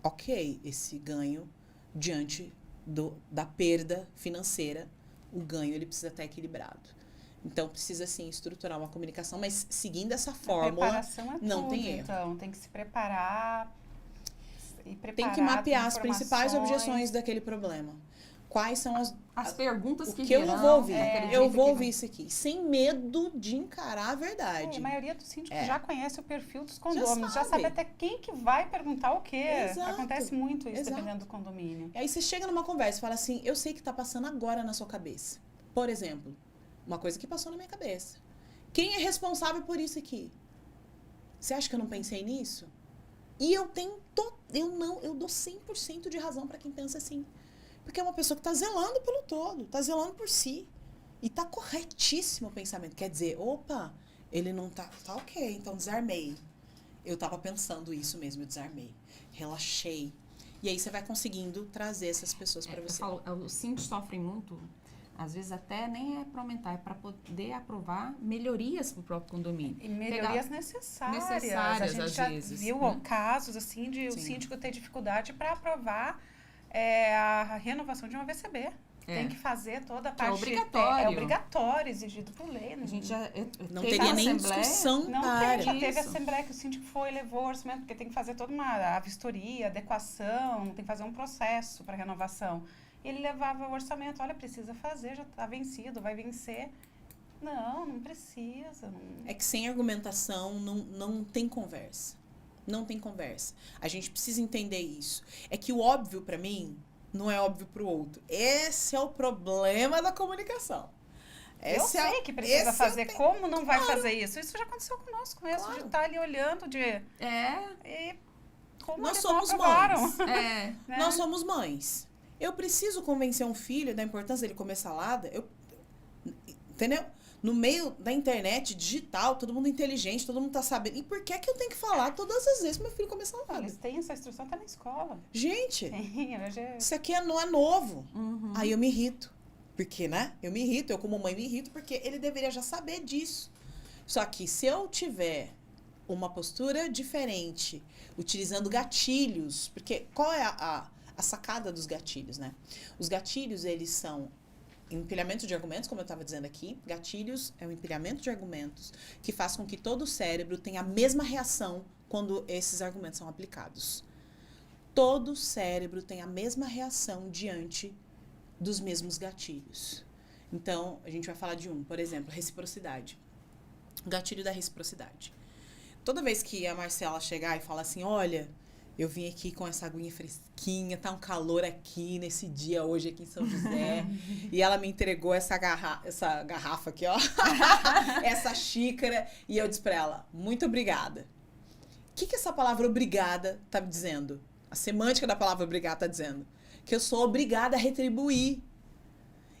ok esse ganho diante da perda financeira. O ganho ele precisa estar equilibrado. Então, precisa, sim, estruturar uma comunicação, mas seguindo essa fórmula, não tem erro. Então, tem que se preparar e preparar. Tem que mapear as principais objeções daquele problema. Quais são as perguntas que eu vou ouvir. Eu vou ouvir isso aqui, sem medo de encarar a verdade. A maioria dos síndicos já conhece o perfil dos condôminos, já sabe até quem que vai perguntar o quê. Exato. Acontece muito isso, dependendo do condomínio. E aí você chega numa conversa e fala assim, eu sei que está passando agora na sua cabeça. Por exemplo, uma coisa que passou na minha cabeça. Quem é responsável por isso aqui? Você acha que eu não pensei nisso? E eu dou 100% de razão para quem pensa assim. Porque é uma pessoa que está zelando pelo todo, está zelando por si. E está corretíssimo o pensamento. Quer dizer, opa, ele não tá ok, então desarmei. Eu estava pensando isso mesmo, eu desarmei. Relaxei. E aí você vai conseguindo trazer essas pessoas para você. Os síndicos sofrem muito. Às vezes até nem é para aumentar, é para poder aprovar melhorias para o próprio condomínio. E melhorias necessárias. A gente já viu casos assim de o síndico ter dificuldade para aprovar a renovação de uma VCB. Tem que fazer toda a parte... É obrigatório. É obrigatório, exigido por lei. A gente já não teria nem discussão para já teve assembleia que o síndico foi e levou o orçamento, porque tem que fazer toda uma vistoria, adequação, tem que fazer um processo para renovação. E ele levava o orçamento, olha, precisa fazer, já está vencido, vai vencer. Não precisa. Não... É que sem argumentação não tem conversa. Não tem conversa. A gente precisa entender isso. É que o óbvio para mim não é óbvio para o outro. Esse é o problema da comunicação. Eu sei que precisa fazer, como não vai fazer isso? Isso já aconteceu conosco mesmo, de estar ali olhando, e como nós eles somos não aprovaram. mães. Né? Nós somos mães. Eu preciso convencer um filho da importância dele comer salada, entendeu? No meio da internet digital, todo mundo inteligente, todo mundo tá sabendo. E por que eu tenho que falar todas as vezes pro meu filho comer salada? Eles têm essa instrução, tá na escola. Gente, isso aqui não é novo. Aí eu me irrito. Porque, né? Eu me irrito, eu como mãe me irrito, porque ele deveria já saber disso. Só que se eu tiver uma postura diferente, utilizando gatilhos, porque qual é a sacada dos gatilhos, né? Os gatilhos, eles são empilhamento de argumentos, como eu estava dizendo aqui. Gatilhos é um empilhamento de argumentos que faz com que todo o cérebro tenha a mesma reação quando esses argumentos são aplicados. Todo o cérebro tem a mesma reação diante dos mesmos gatilhos. Então, a gente vai falar de por exemplo, reciprocidade. O gatilho da reciprocidade. Toda vez que a Marcela chegar e falar assim, olha, eu vim aqui com essa aguinha fresquinha, tá um calor aqui nesse dia hoje aqui em São José. E ela me entregou essa garrafa aqui, ó. Essa xícara. E eu disse pra ela, muito obrigada. O que essa palavra obrigada tá me dizendo? A semântica da palavra obrigada tá dizendo? Que eu sou obrigada a retribuir.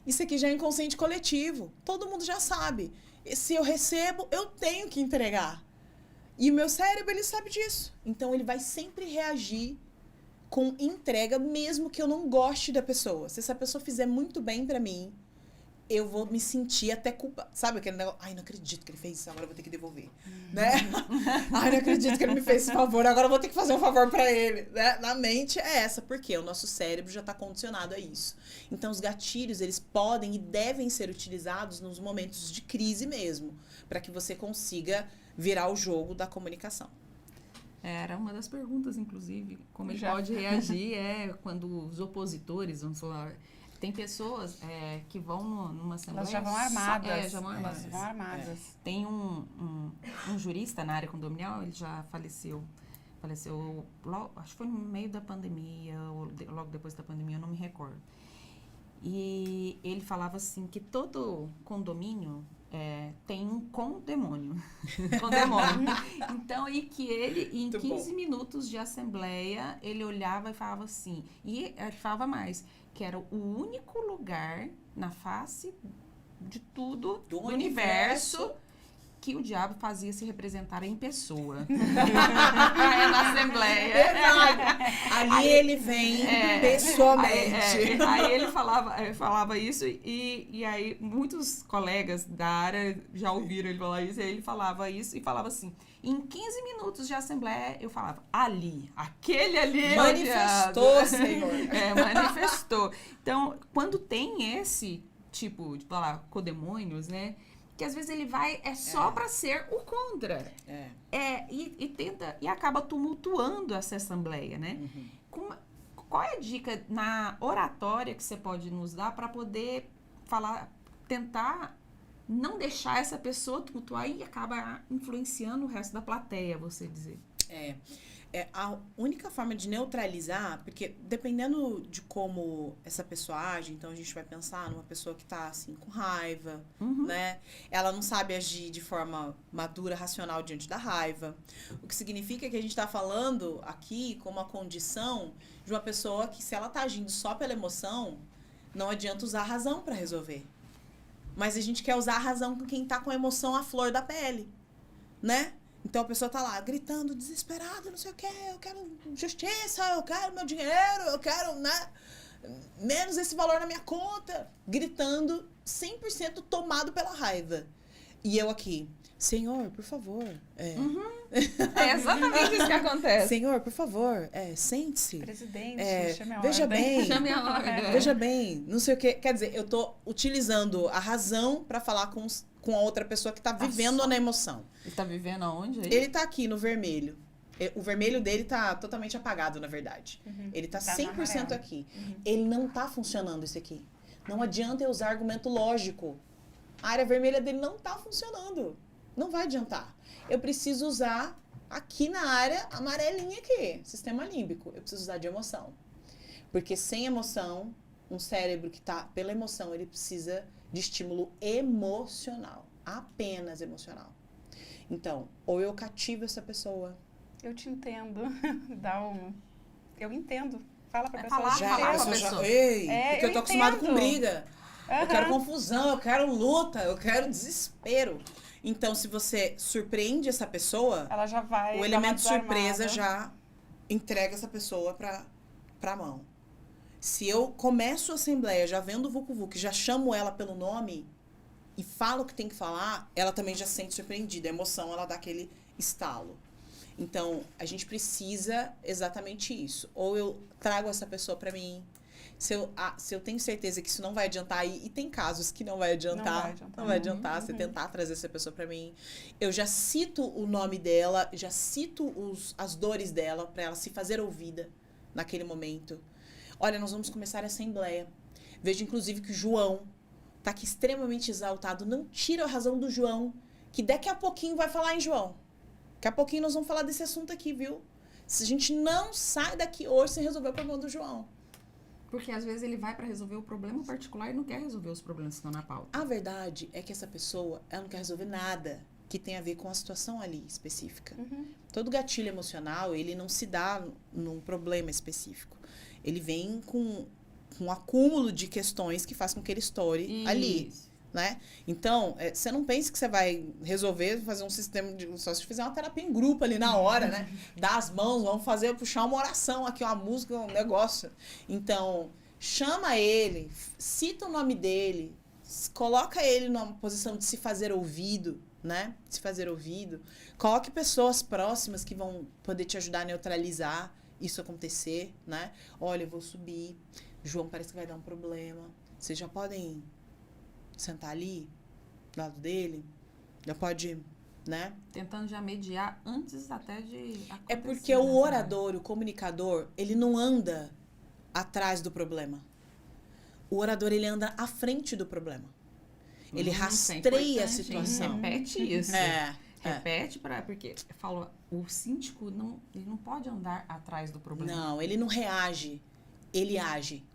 Isso aqui já é inconsciente coletivo. Todo mundo já sabe. E se eu recebo, eu tenho que entregar. E o meu cérebro, ele sabe disso. Então, ele vai sempre reagir com entrega, mesmo que eu não goste da pessoa. Se essa pessoa fizer muito bem pra mim, eu vou me sentir até culpa. Sabe aquele negócio? Ai, não acredito que ele fez isso, agora eu vou ter que devolver. Né? Ai, não acredito que ele me fez esse favor, agora eu vou ter que fazer um favor pra ele. Né? Na mente é essa, porque o nosso cérebro já tá condicionado a isso. Então, os gatilhos, eles podem e devem ser utilizados nos momentos de crise mesmo, para que você consiga virar o jogo da comunicação. Era uma das perguntas, inclusive, como ele pode reagir quando os opositores, vamos falar... Tem pessoas que vão numa assembleia... Elas já vão armadas. Já vão armadas. Elas vão armadas. Tem um jurista na área condominial, ele já faleceu. Faleceu, acho que foi no meio da pandemia, ou logo depois da pandemia, eu não me recordo. E ele falava assim, que todo condomínio tem um condemônio. Então, e que ele, em muito 15 bom. Minutos de assembleia, ele olhava e falava assim, e ele falava mais, que era o único lugar na face de tudo, do universo, que o diabo fazia se representar em pessoa. Na assembleia. Ali ele vem pessoalmente. Aí ele falava isso e aí muitos colegas da área já ouviram ele falar isso, e aí ele falava isso e falava assim, em 15 minutos de assembleia, eu falava, aquele ali manifestou, Senhor. Manifestou. Então, quando tem esse tipo de codemônios, né? Que às vezes ele vai só para ser o contra. E tenta e acaba tumultuando essa assembleia, né? Uhum. Qual é a dica na oratória que você pode nos dar para poder tentar não deixar essa pessoa tumultuar e acaba influenciando o resto da plateia, você dizer? A única forma de neutralizar, porque dependendo de como essa pessoa age, então a gente vai pensar numa pessoa que tá assim com raiva, né? Ela não sabe agir de forma madura, racional diante da raiva. O que significa que a gente tá falando aqui com uma condição de uma pessoa que, se ela tá agindo só pela emoção, não adianta usar a razão para resolver. Mas a gente quer usar a razão com quem tá com a emoção à flor da pele, né? Então a pessoa tá lá gritando, desesperada, não sei o quê, eu quero justiça, eu quero meu dinheiro, eu quero, né, menos esse valor na minha conta. Gritando, 100% tomado pela raiva. E eu aqui, Senhor, por favor. É exatamente isso que acontece. Senhor, por favor, sente-se. Presidente, chame a veja ordem. bem. Chame a ordem. Veja bem, não sei o quê. Quer dizer, eu tô utilizando a razão para falar com a outra pessoa que tá vivendo na emoção. Ele tá vivendo aonde aí? Ele tá aqui no vermelho. O vermelho dele tá totalmente apagado, na verdade. Ele tá 100% aqui. Ele não tá funcionando isso aqui. Não adianta eu usar argumento lógico. A área vermelha dele não tá funcionando. Não vai adiantar. Eu preciso usar aqui na área amarelinha aqui, sistema límbico. Eu preciso usar de emoção. Porque sem emoção, um cérebro que tá pela emoção, ele precisa de estímulo emocional. Apenas emocional. Então, ou eu cativo essa pessoa. Eu te entendo. Eu entendo. Fala pra pessoa. Falar pra pessoa. Porque eu tô acostumado com briga. Eu quero confusão, eu quero luta, eu quero desespero. Então, se você surpreende essa pessoa, ela já vai. O elemento surpresa já entrega essa pessoa pra mão. Se eu começo a assembleia já vendo o vucu-vucu, já chamo ela pelo nome e falo o que tem que falar, ela também já se sente surpreendida. A emoção, ela dá aquele estalo. Então, a gente precisa exatamente isso. Ou eu trago essa pessoa pra mim. Se eu tenho certeza que isso não vai adiantar, e tem casos que não vai adiantar. Não vai adiantar você tentar trazer essa pessoa pra mim. Eu já cito o nome dela, já cito as dores dela pra ela se fazer ouvida naquele momento. Olha, nós vamos começar a assembleia. Vejo, inclusive, que o João tá aqui extremamente exaltado. Não tira a razão do João, que daqui a pouquinho vai falar em João. Daqui a pouquinho nós vamos falar desse assunto aqui, viu? Se a gente não sai daqui hoje sem resolver o problema do João. Porque às vezes ele vai para resolver o problema particular e não quer resolver os problemas que estão na pauta. A verdade é que essa pessoa, ela não quer resolver nada que tenha a ver com a situação ali específica. Todo gatilho emocional, ele não se dá num problema específico. Ele vem com um acúmulo de questões que faz com que ele estoure ali. Isso. Né? Então, você não pense que você vai resolver, fazer um sistema de... Só se fizer uma terapia em grupo ali na hora, né? Dar as mãos, vamos puxar uma oração aqui, uma música, um negócio. Então, chama ele, cita o nome dele, coloca ele numa posição de se fazer ouvido, né? Se fazer ouvido. Coloque pessoas próximas que vão poder te ajudar a neutralizar isso acontecer, né? Olha, eu vou subir, João parece que vai dar um problema. Vocês já podem sentar ali, do lado dele, já pode, né? Tentando já mediar antes até de acontecer. É porque o orador, o comunicador, ele não anda atrás do problema. O orador, ele anda à frente do problema. Ele rastreia a situação. Repete isso. Repete É. porque eu falo, o síndico ele não pode andar atrás do problema. Não, ele não reage, ele age.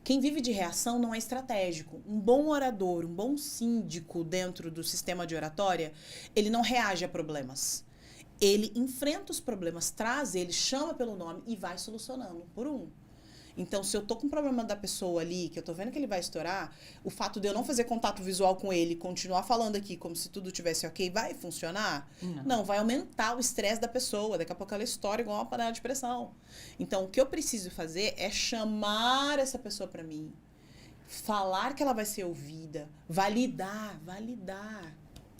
Quem vive de reação não é estratégico. Um bom orador, um bom síndico dentro do sistema de oratória, ele não reage a problemas. Ele enfrenta os problemas, traz eles, chama pelo nome e vai solucionando por um. Então, se eu tô com um problema da pessoa ali, que eu tô vendo que ele vai estourar, o fato de eu não fazer contato visual com ele, continuar falando aqui como se tudo tivesse ok, vai funcionar? Não, vai aumentar o estresse da pessoa. Daqui a pouco ela estoura igual uma panela de pressão. Então, o que eu preciso fazer é chamar essa pessoa para mim, falar que ela vai ser ouvida, validar.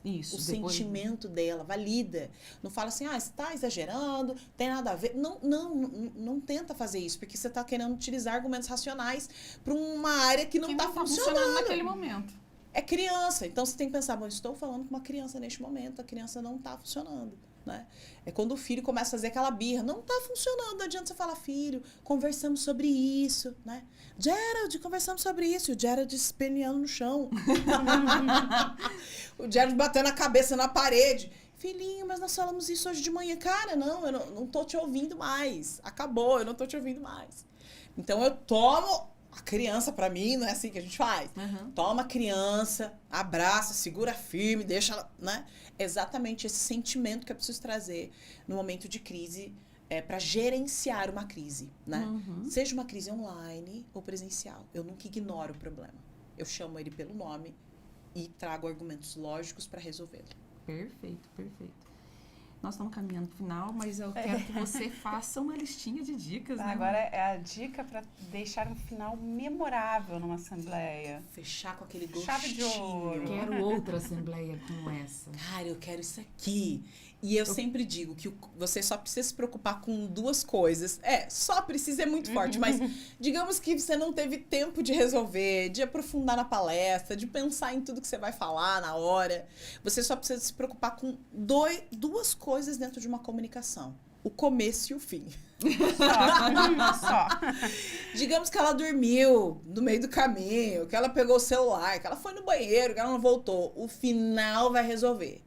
Isso, O sentimento dela, valida. Não fala assim, você tá exagerando, tem nada a ver. Não tenta fazer isso, porque você tá querendo utilizar argumentos racionais para uma área que não tá funcionando naquele momento. É criança, então você tem que pensar, bom, estou falando com uma criança neste momento, a criança não tá funcionando, né? É quando o filho começa a fazer aquela birra, não tá funcionando, não adianta você falar, filho, conversamos sobre isso, né? Gerald, conversamos sobre isso, e o Gerald esperneando no chão. O Gerald batendo a cabeça na parede. Filhinho, mas nós falamos isso hoje de manhã. Cara, eu não tô te ouvindo mais. Acabou, eu não tô te ouvindo mais. Então, eu tomo a criança, pra mim, não é assim que a gente faz. Toma a criança, abraça, segura firme, deixa ela, né? Exatamente esse sentimento que eu preciso trazer no momento de crise, para gerenciar uma crise, né? Seja uma crise online ou presencial. Eu nunca ignoro o problema. Eu chamo ele pelo nome e trago argumentos lógicos para resolvê-lo. Perfeito. Nós estamos caminhando pro final, mas eu quero que você faça uma listinha de dicas, né? Agora é a dica para deixar um final memorável numa assembleia. Fechar com aquele gostinho. Chave de ouro. Quero outra assembleia como essa. Cara, eu quero isso aqui. E eu sempre digo que você só precisa se preocupar com duas coisas. Só precisa é muito forte, mas digamos que você não teve tempo de resolver, de aprofundar na palestra, de pensar em tudo que você vai falar na hora. Você só precisa se preocupar com duas coisas dentro de uma comunicação. O começo e o fim. Só. Digamos que ela dormiu no meio do caminho, que ela pegou o celular, que ela foi no banheiro, que ela não voltou. O final vai resolver.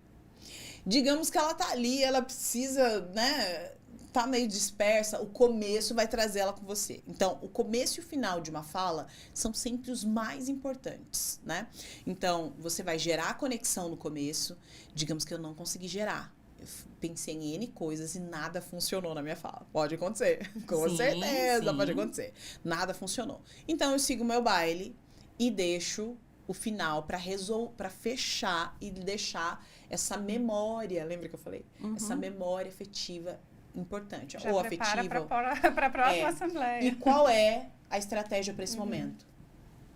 Digamos que ela tá ali, ela precisa, né, tá meio dispersa, o começo vai trazer ela com você. Então, o começo e o final de uma fala são sempre os mais importantes, né? Então, você vai gerar a conexão no começo. Digamos que eu não consegui gerar. Eu pensei em N coisas e nada funcionou na minha fala. Pode acontecer. Com certeza, pode acontecer. Nada funcionou. Então, eu sigo o meu baile e deixo o final para fechar e deixar essa memória, lembra que eu falei? Essa memória afetiva importante. Já ou prepara afetiva. para a próxima assembleia. E qual é a estratégia para esse momento?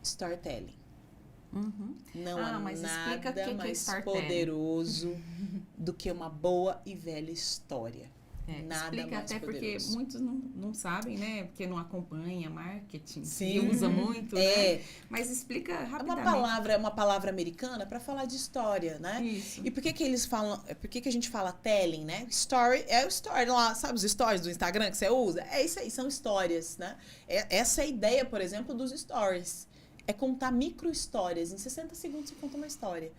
Storytelling. Não há mas explica nada o que é mais storytelling. poderoso do que uma boa e velha história. Nada explica mais até poderoso. porque muitos não sabem, né? Porque não acompanha marketing. Sim. E usa muito, né? Mas explica rapidamente. É uma palavra americana para falar de história, né? Isso. E por que eles falam, por que a gente fala telling, né? Story é o story lá, sabe os stories do Instagram que você usa? É isso aí, são histórias, né? Essa é a ideia, por exemplo, dos stories. É contar micro-histórias. Em 60 segundos você conta uma história.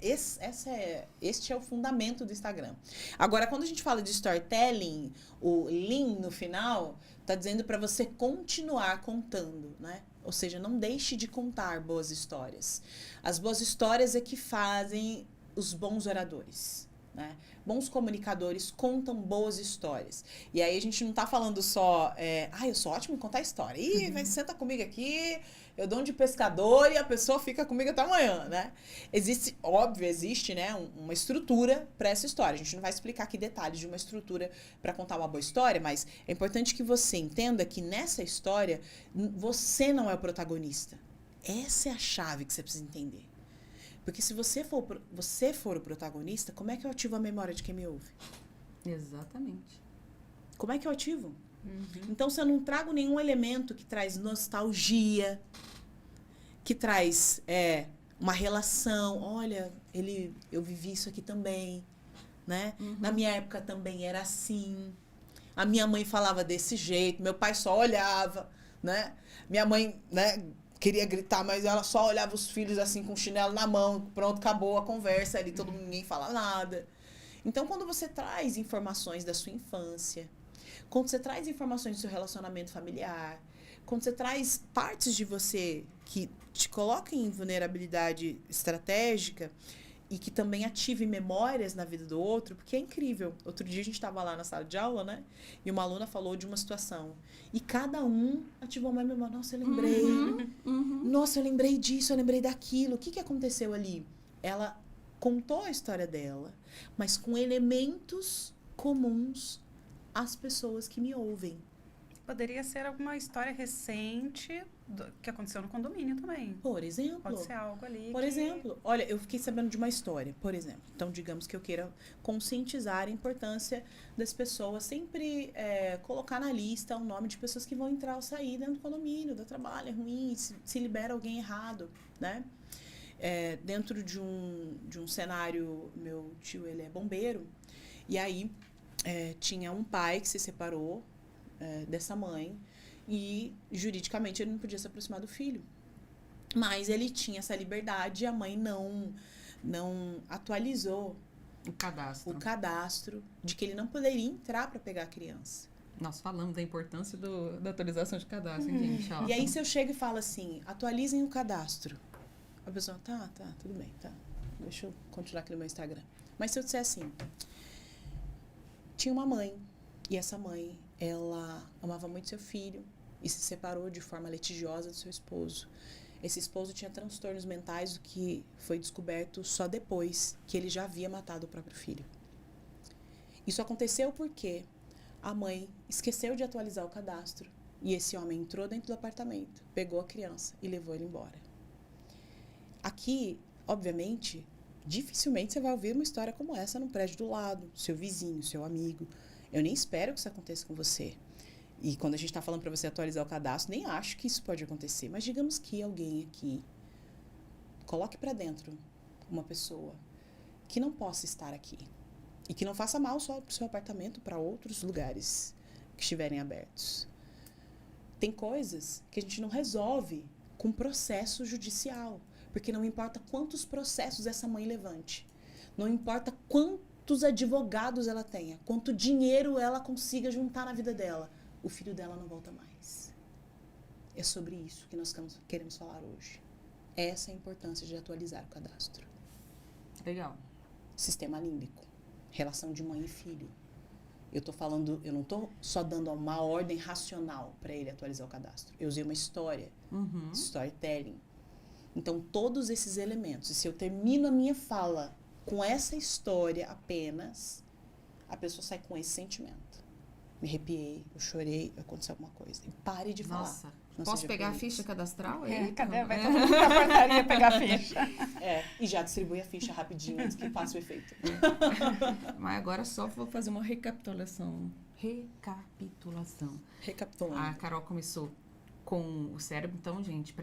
Este é o fundamento do Instagram. Agora, quando a gente fala de storytelling, o lean no final, tá dizendo para você continuar contando, né? Ou seja, não deixe de contar boas histórias. As boas histórias é que fazem os bons oradores, né? Bons comunicadores contam boas histórias. E aí a gente não tá falando só, eu sou ótimo em contar história. Senta comigo aqui, eu dou um de pescador e a pessoa fica comigo até amanhã, né? Existe, né, uma estrutura para essa história. A gente não vai explicar aqui detalhes de uma estrutura para contar uma boa história, mas é importante que você entenda que nessa história, você não é o protagonista. Essa é a chave que você precisa entender. Porque se você for o protagonista, como é que eu ativo a memória de quem me ouve? Exatamente. Como é que eu ativo? Então, se eu não trago nenhum elemento que traz nostalgia, que traz uma relação, olha, eu vivi isso aqui também, né? Na minha época também era assim. A minha mãe falava desse jeito, meu pai só olhava, né? Minha mãe, né, queria gritar, mas ela só olhava os filhos assim com o chinelo na mão, pronto, acabou a conversa ali, ninguém fala nada. Então, quando você traz informações da sua infância, quando você traz informações do seu relacionamento familiar, quando você traz partes de você que te colocam em vulnerabilidade estratégica e que também ative memórias na vida do outro, porque é incrível. Outro dia a gente estava lá na sala de aula, né? E uma aluna falou de uma situação. E cada um ativou uma memória. Nossa, eu lembrei. Nossa, eu lembrei disso, eu lembrei daquilo. O que aconteceu ali? Ela contou a história dela, mas com elementos comuns às pessoas que me ouvem. Poderia ser alguma história recente que aconteceu no condomínio também. Por exemplo. Pode ser algo ali. Por exemplo, olha, eu fiquei sabendo de uma história, por exemplo. Então, digamos que eu queira conscientizar a importância das pessoas sempre colocar na lista o nome de pessoas que vão entrar ou sair dentro do condomínio, do trabalho, é ruim, se libera alguém errado, né? Dentro de um cenário, meu tio, ele é bombeiro, e aí tinha um pai que se separou dessa mãe e juridicamente ele não podia se aproximar do filho, mas ele tinha essa liberdade e a mãe não atualizou o cadastro de que ele não poderia entrar para pegar a criança. Nós falamos da importância da atualização de cadastro, hein, gente? Ó. E aí se eu chego e falo assim, atualizem o cadastro, a pessoa, tá, tudo bem, tá, deixa eu continuar aqui no meu Instagram. Mas se eu disser assim, tinha uma mãe, e essa mãe, ela amava muito seu filho e se separou de forma litigiosa do seu esposo. Esse esposo tinha transtornos mentais, o que foi descoberto só depois que ele já havia matado o próprio filho. Isso aconteceu porque a mãe esqueceu de atualizar o cadastro e esse homem entrou dentro do apartamento, pegou a criança e levou ele embora. Aqui, obviamente, dificilmente você vai ouvir uma história como essa no prédio do lado, seu vizinho, seu amigo. Eu nem espero que isso aconteça com você. E quando a gente está falando para você atualizar o cadastro, nem acho que isso pode acontecer. Mas digamos que alguém aqui coloque para dentro uma pessoa que não possa estar aqui. E que não faça mal só para o seu apartamento, para outros lugares que estiverem abertos. Tem coisas que a gente não resolve com processo judicial. Porque não importa quantos processos essa mãe levante. Não importa quantos advogados ela tenha, quanto dinheiro ela consiga juntar na vida dela, o filho dela não volta mais. É sobre isso que nós queremos falar hoje. Essa é a importância de atualizar o cadastro. Legal. Sistema límbico. Relação de mãe e filho. Eu não estou só dando uma ordem racional para ele atualizar o cadastro. Eu usei uma história, storytelling. Então, todos esses elementos, e se eu termino a minha fala com essa história apenas, a pessoa sai com esse sentimento. Me arrepiei, eu chorei, aconteceu alguma coisa. E pare de falar. Nossa, posso pegar a ficha cadastral? Cadê? Vai todo mundo pra portaria pegar a ficha. E já distribui a ficha rapidinho antes que passe o efeito. Mas agora só vou fazer uma recapitulação. Recapitulando. A Carol começou com o cérebro, então, gente,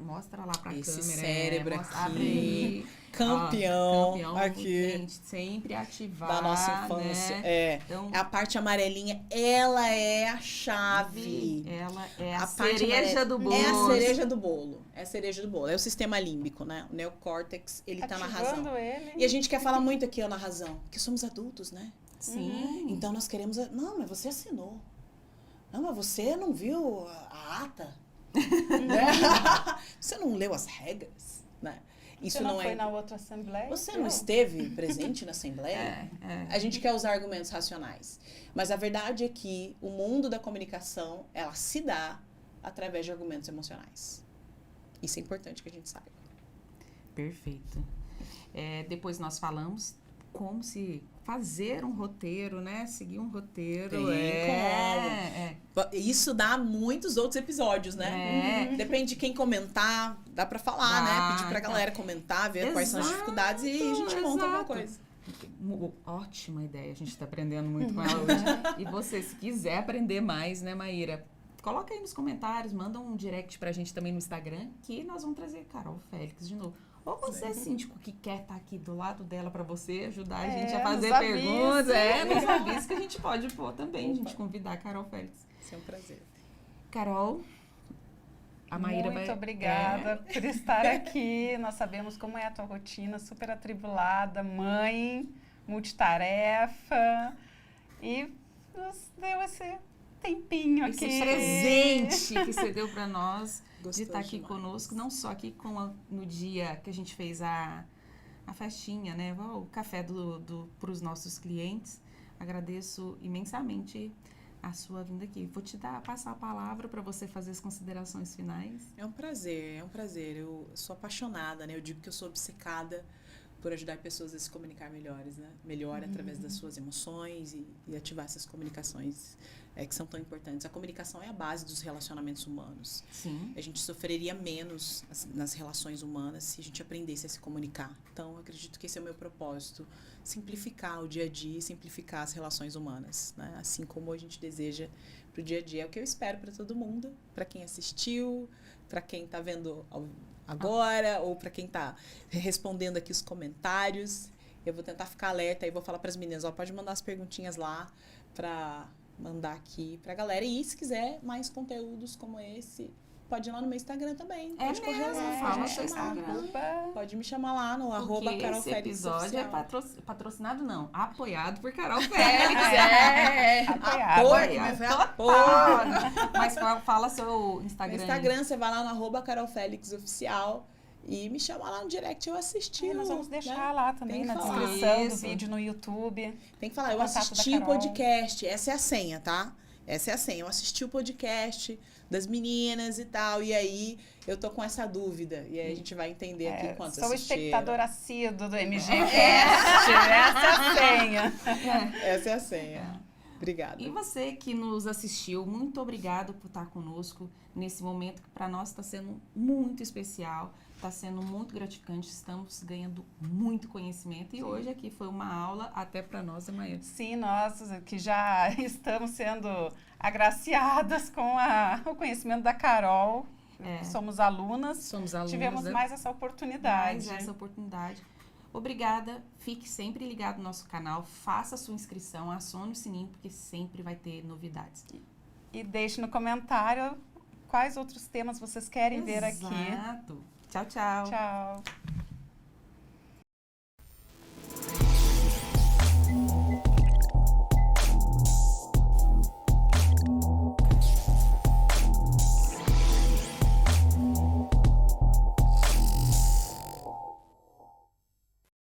mostra lá pra esse câmera. Cérebro aqui. Abre aí. Campeão aqui. Gente, sempre ativar. Da nossa infância. Né? Então, a parte amarelinha, ela é a chave. Ela é a parte cereja do bolo. É a cereja do bolo. É a cereja do bolo. É o sistema límbico, né? O neocórtex, ele tá na razão. Ele. E a gente quer falar muito aqui, ó, na razão. Porque somos adultos, né? Sim. Então nós queremos... Não, mas você assinou. Não, mas você não viu a ata. Né? Você não leu as regras, né? Isso Você não não foi é... na outra assembleia? Você não esteve presente na Assembleia? A gente quer usar argumentos racionais. Mas a verdade é que o mundo da comunicação, ela se dá através de argumentos emocionais. Isso é importante que a gente saiba. Perfeito. Depois nós falamos como se fazer um roteiro, né? Seguir um roteiro. Tem como. Isso dá muitos outros episódios, né? Depende de quem comentar, dá pra falar, né? Pedir pra galera comentar, ver quais são as dificuldades e a gente monta alguma coisa. Ótima ideia, a gente tá aprendendo muito com ela hoje. E você, se quiser aprender mais, né, Maíra? Coloca aí nos comentários, manda um direct pra gente também no Instagram, que nós vamos trazer Carol Félix de novo. Ou você, síndico, que quer estar aqui do lado dela pra você ajudar a gente a fazer perguntas. Nos avisa que a gente pode pôr também, a gente convidar a Carol Félix. Isso é um prazer. Carol, a Maíra Muito obrigada por estar aqui. Nós sabemos como é a tua rotina, super atribulada, mãe, multitarefa. E nos deu esse tempinho aqui. Esse presente que você deu para nós. Gostoso de estar aqui demais. conosco, não só aqui no dia que a gente fez a festinha, né? O café para os nossos clientes. Agradeço imensamente a sua vinda aqui. Vou te passar a palavra para você fazer as considerações finais. É um prazer, é um prazer. Eu sou apaixonada, né? Eu digo que eu sou obcecada por ajudar pessoas a se comunicar melhores, né? Melhor através das suas emoções e ativar essas comunicações que são tão importantes. A comunicação é a base dos relacionamentos humanos. Sim. A gente sofreria menos nas relações humanas se a gente aprendesse a se comunicar. Então, acredito que esse é o meu propósito. Simplificar o dia a dia e simplificar as relações humanas, né? Assim como a gente deseja para o dia a dia. É o que eu espero para todo mundo, para quem assistiu, para quem está vendo agora ou para quem está respondendo aqui os comentários. Eu vou tentar ficar alerta e vou falar para as meninas, pode mandar as perguntinhas lá para mandar aqui pra galera. E se quiser mais conteúdos como esse, pode ir lá no meu Instagram também. Pode correr lá. Fala seu Instagram. Pode me chamar lá no @Carol esse Félix episódio oficial. é patrocinado, não. Apoiado por Carol Félix. Apoiado. Mas fala seu Instagram. No Instagram, você vai lá no @Carol Félix oficial e me chama lá no direct, eu assisti. Nós vamos deixar né? lá também na descrição do vídeo no YouTube. Tem que falar, eu assisti o podcast, essa é a senha, tá? Essa é a senha, eu assisti o podcast das meninas e tal, e aí eu tô com essa dúvida, e aí a gente vai entender aqui quantos assistiram. Sou espectador assíduo do MGCast, essa é a senha. Essa é a senha. Obrigada. E você que nos assistiu, muito obrigado por estar conosco nesse momento que para nós está sendo muito especial, está sendo muito gratificante, estamos ganhando muito conhecimento e hoje aqui foi uma aula até para nós, amanhã. Sim, nós que já estamos sendo agraciadas com o conhecimento da Carol, somos alunas, tivemos mais essa oportunidade. Obrigada, fique sempre ligado no nosso canal, faça a sua inscrição, acione o sininho, porque sempre vai ter novidades. E deixe no comentário quais outros temas vocês querem ver aqui. Exato. Tchau, tchau. Tchau.